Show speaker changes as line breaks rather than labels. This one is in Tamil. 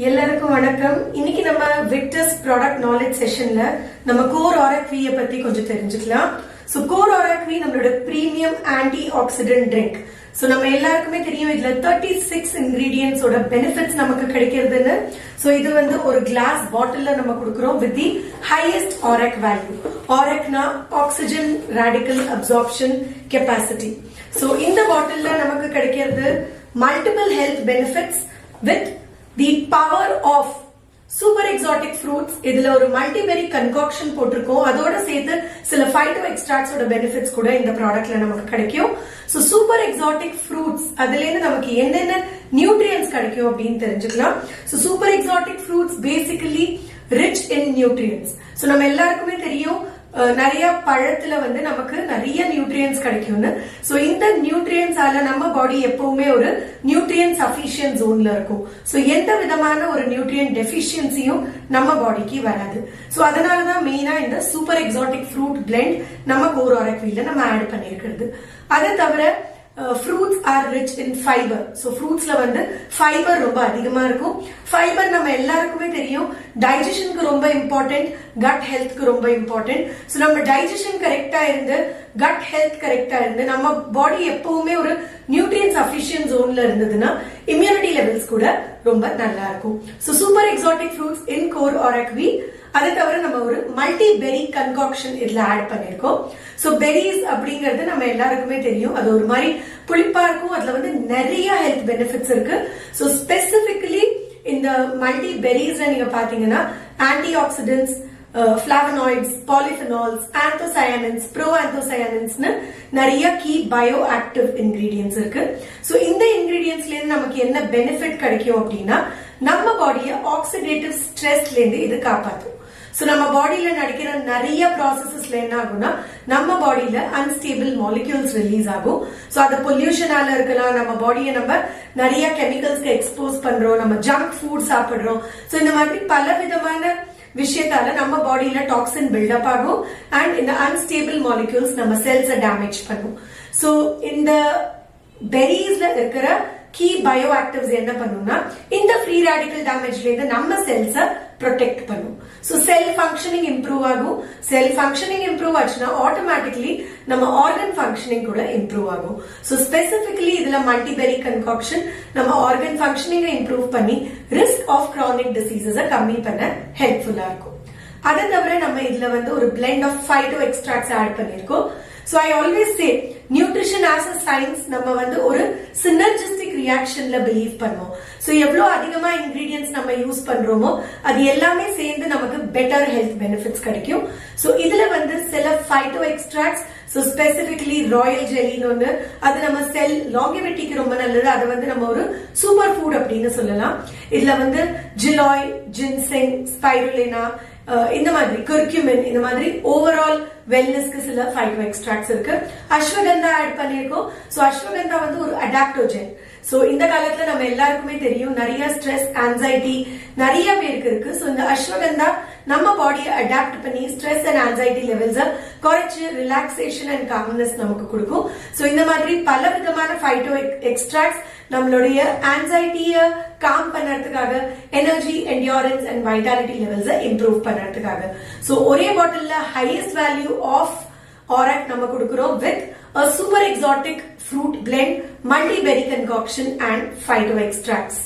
எல்லாருக்கும் வணக்கம். இன்னைக்கு நம்ம விக்டர்ஸ் ப்ராடக்ட் நாலேஜ் செஷன்ல நம்ம கோர் ஆரக்வி பத்தி கொஞ்சம் தெரிஞ்சுக்கலாம். சோ கோர் ஆரக்வி நம்மளோட premium anti accident drink. So நம்ம எல்லாருக்குமே தெரியும் இதுல 36 இன்கிரீடியன்ட்ஸ் ஓட பெனிஃபிட்ஸ் நமக்கு கிடைக்கிறதுன்னு. சோ இது வந்து ஒரு கிளாஸ் பாட்டில்ல நம்ம கொடுக்கிறோம் with the highest ORAC value. ஆரக்னா oxygen radical absorption capacity. So இந்த பாட்டில்ல நமக்கு கிடைக்கிறது multiple health benefits with the power of super exotic fruits. இதுல ஒரு மல்டிபெரி கன்காக்ஷன் போட்டிருக்கோம். அதோட சேர்த்து சில ஃபைட்டோ எக்ஸ்ட்ராக்ட்ஸ் ஓட பெனிஃபிட்ஸ் கூட இந்த ப்ராடக்ட்ல நமக்கு கிடைக்கும். சோ சூப்பர் எக்ஸாட்டிக் ஃப்ரூட்ஸ் அதுல இருந்து நமக்கு என்னென்ன நியூட்ரியன்ஸ் கிடைக்கும் அப்படின்னு தெரிஞ்சுக்கலாம். So super exotic fruits basically rich in nutrients. So நம்ம எல்லாருக்குமே தெரியும் நிறைய பழத்துல வந்து நமக்கு நிறைய நியூட்ரியன்ஸ் கிடைக்கும்னு. சோ இந்த நியூட்ரியன்ஸால நம்ம பாடி எப்பவுமே ஒரு நியூட்ரியன் சஃபிஷியன்ட் ஜோன்ல இருக்கும். சோ எந்த விதமான ஒரு நியூட்ரியன் டெபிஷியன்சியும் நம்ம பாடிக்கு வராது. சோ அதனாலதான் மெயினா இந்த சூப்பர் எக்ஸாட்டிக் ஃப்ரூட் பிளெண்ட் நம்ம கோர் ஆரக்வில நம்ம ஆட் பண்ணிருக்கிறது. அதை தவிர fruits are rich in fiber. So fruitsல வந்து fiber ரொம்ப அதிகமா இருக்கும். fiber நம்ம எல்லாருக்குமே தெரியும் டைஜஷனுக்கு ரொம்ப இம்பார்ட்டன்ட், கட் ஹெல்த்க்கு ரொம்ப இம்பார்ட்டன்ட். சோ நம்ம டைஜஷன் கரெக்டா இருந்து கட் ஹெல்த் கரெக்டா இருந்து நம்ம பாடி எப்பவுமே ஒரு நியூட்ரியன் சஃபிஷியன்ட் ஜோன்ல இருந்ததுன்னா இம்யூனிட்டி லெவல்ஸ் கூட ரொம்ப நல்லா இருக்கும். சோ சூப்பர் எக்ஸாட்டிக் ஃப்ரூட்ஸ் இன் கோர் ஆரக்வி. அதை தவிர நம்ம ஒரு மல்டி பெரி கன்காக்ஷன் இதுல ஆட் பண்ணிருக்கோம். சோ பெரிஸ் அப்படிங்கிறது நம்ம எல்லாருக்குமே தெரியும் அது ஒரு மாதிரி புளிப்பா இருக்கும். அதுல வந்து நிறைய ஹெல்த் பெனிஃபிட்ஸ் இருக்கு. சோ ஸ்பெசிபிகலி இந்த மல்டி பெரிஸ்ல நீங்க பாத்தீங்கன்னா ஆன்டி ஆக்சிடென்ட்ஸ், ஃபிளாவனாய்ட்ஸ், பாலிஃபெனால்ஸ், ஆந்தோசயானின்ஸ், ப்ரோ ஆந்தோசயானின்ஸ்னு நிறைய கீ பயோ ஆக்டிவ் இன்கிரீடியன்ஸ் இருக்கு. சோ இந்த இன்கிரீடியன்ஸ்ல இருந்து நமக்கு என்ன பெனிஃபிட் கிடைக்கும் அப்படின்னா நம்ம பாடியை ஆக்சிடேட்டிவ் ஸ்ட்ரெஸ்ல இருந்து இது காப்பாற்றும். சோ நம்ம பாடியில நடக்கிற நிறைய ப்ராசஸஸ்ல என்ன ஆகும்னா நம்ம பாடியில அன்ஸ்டேபிள் மாலிக்யூல்ஸ் ரிலீஸ் ஆகும். சோ அது பொல்யூஷனால இருக்கலாம், நம்ம பாடியை நம்ம நிறைய கெமிக்கல்ஸ்க்கு எக்ஸ்போஸ் பண்றோம், நம்ம ஜங்க் ஃபுட் சாப்பிடுறோம். சோ இந்த மாதிரி பல விதமான விஷயத்தால நம்ம பாடியில டாக்ஸின் பில்டப் ஆகும் அண்ட் இந்த அன்ஸ்டேபிள் மாலிக்யூல்ஸ் நம்ம செல்ஸை டேமேஜ் பண்ணும். சோ இந்த பெரிஸ்ல இருக்கிற கீ பயோ ஆக்டிவ்ஸ் என்ன பண்ணும்னா இந்த ஃப்ரீ ரேடிக்கல் டேமேஜ்ல இருந்து நம்ம செல்ஸை ப்ரொடெக்ட் பண்ணும். சோ செல் ஃபங்க்ஷனிங் இம்ப்ரூவ் ஆகும். செல் ஃபங்க்ஷனிங் இம்ப்ரூவ் ஆச்சுன்னா ஆட்டோமேட்டிக்கலி நம்ம ஆர்கன் ஃபங்க்ஷனிங் கூட இம்ப்ரூவ் ஆகும். சோ ஸ்பெசிபிகலி இதுல மல்டிபெரி கன்காக்ஷன் நம்ம ஆர்கன் ஃபங்க்ஷனிங் இம்ப்ரூவ் பண்ணி ரிஸ்க் ஆஃப் கிரானிக் டிசீசஸை கம்மி பண்ண ஹெல்ப்ஃபுல்லா இருக்கும். அதை தவிர நம்ம இதுல வந்து ஒரு blend of phyto extracts add பண்ணிருக்கோம். So I always say nutrition as a science நம்ம வந்து ஒரு synergistic reactionல believe பண்ணுவோம். So எவ்வளவு அதிகமா ingredients நம்ம யூஸ் பண்றோமோ அது எல்லாமே சேர்ந்து நமக்கு better health benefits கிடைக்கும். So இதுல வந்து சில phyto extracts, so specifically royal jelly ஒன்னு அது நம்ம செல் longevity-க்கு ரொம்ப நல்லது. அது வந்து நம்ம ஒரு சூப்பர் ஃபுட் அப்படின்னு சொல்லலாம். இதுல வந்து ஜிலாய், ஜின்செங், ஸ்பைருலினா, இந்த மாதிரி கர்க்யூமின், இந்த மாதிரி ஓவரால் வெல்னஸ்க்கு சில ஃபைட்டோ எக்ஸ்ட்ராக்ட்ஸ் இருக்கு. அஸ்வகந்தா ஆட் பண்ணிருக்கோம். சோ அஸ்வகந்தா வந்து ஒரு அடாப்டோஜன். சோ இந்த காலத்துல நம்ம எல்லாருக்குமே தெரியும் நிறைய ஸ்ட்ரெஸ், ஆன்சைட்டி நிறைய பேருக்கு இருக்கு. சோ இந்த அஸ்வகந்தா நம்ம பாடியை அடாப்ட் பண்ணி ஸ்ட்ரெஸ் அண்ட் ஆன்சைட்டி லெவல்ஸை குறைச்சு ரிலாக்ஸேஷன் அண்ட் காம்னஸ் நமக்கு கொடுக்கும். சோ இந்த மாதிரி பல விதமான ஃபைட்டோ எக்ஸ்ட்ராக்ட்ஸ் நம்மளுடைய ஆன்சைட்டிய காம் பண்ணறதுக்காக, எனர்ஜி, என்டியூரன்ஸ் அண்ட் வைட்டாலிட்டி லெவல்ஸை இம்ப்ரூவ் பண்ணறதுக்காக. சோ ஒரே பாட்டில்ல ஹையஸ்ட் வேல்யூ ஆஃப் ஆரக் நம்ம கொடுக்கிறோம் with a super exotic fruit blend, multi berry concoction and phyto extracts.